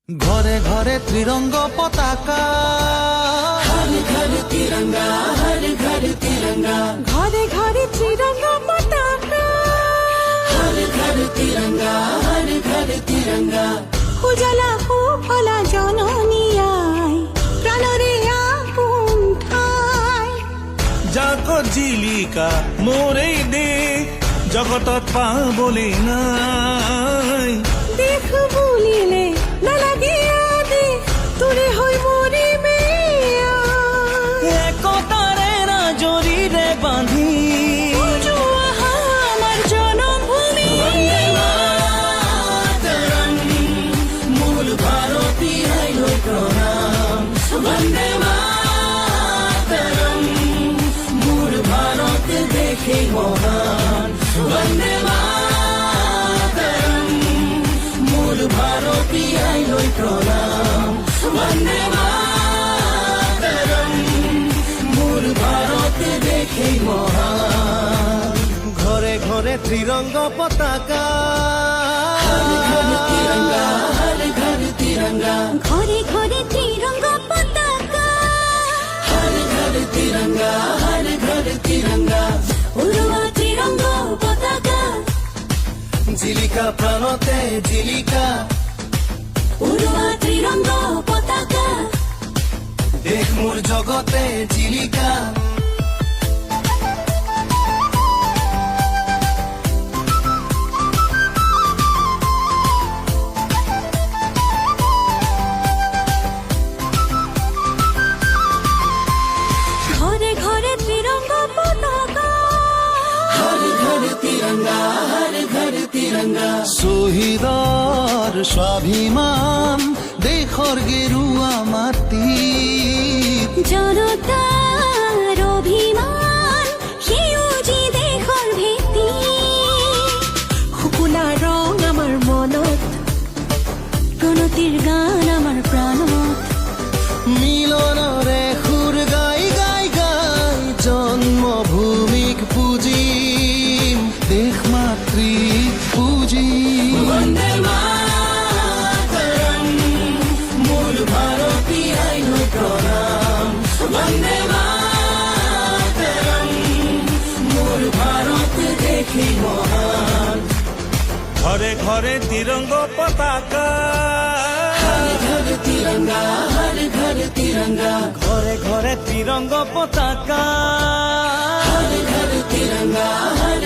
ঘরে ঘরে ত্রিরঙ্গ পতাকা, हर घर तिरंगा, हर घर तिरंगा, ঘরে ঘরে ত্রিরঙ্গ পতাকা, हर घर तिरंगा, हर घर तिरंगा। উজালা সুফলা জননীয়াই প্রাণরে আপোন ঠাই। যাকো জিলিকা মোরেই দেশ, জগতত পাবলে নাই। দেশ বুলিলে নালাগে আদেশ, তোৰে হৈ মৰিমে আই। একতাৰে ৰাজৰীৰে বান্ধি উজোৱা আমাৰ জনমভূমি, মূল ভারতীয় প্রণাম, বন্দে মাতরম, মূল ভারত দেখে মহান, বন্দে মাতরম, মূল ভারতীয় প্রণাম, বন্দে মাতরম, মূল ভারত দেখে মহান। ঘরে ঘরে ত্রিরঙ্গ পতাকা, हर घर तिरंगा, हर घर तिरंगा, ঘরে ঘরে ত্রিরঙ্গ পতাকা, हर घर तिरंगा, हर घर तिरंगा। উড়োৱা ত্ৰিৰঙ্গ পতাকা, জিলিকা প্ৰাণতে জিলিকা, উড়োৱা ত্ৰিৰঙ্গ পতাকা। দেশ মোৰ জগতে জিলিকা। ঘৰে ঘৰে ত্ৰিৰঙ্গ পতাকা, हर घर तिरंगा, हर घर तिरंगा, শহীদৰ স্বাভিমান, দেশৰ গেৰুৱা মাটি। জনতাৰ অভিমান, সেউজী দেশৰ ভেটি। শুকুলা ৰং আমাৰ মনত, প্ৰণতিৰ গান আমাৰ প্ৰাণত। মিলনৰে সুৰ গাই গাই গাই, জন্মভূমিক পুজিম, দেশ মাতৃক পুজিম। বন্দে মাতরম, মূল ভারতীয় প্রণাম, বন্দে মাতরম, মূল ভারত দেখে মহান। ঘরে ঘরে ত্রিরঙ্গ পতাকা, हर घर तिरंगा, हर घर तिरंगा, ঘরে ঘরে ত্রিরঙ্গ পতাকা। हर घर तिरंगा, हर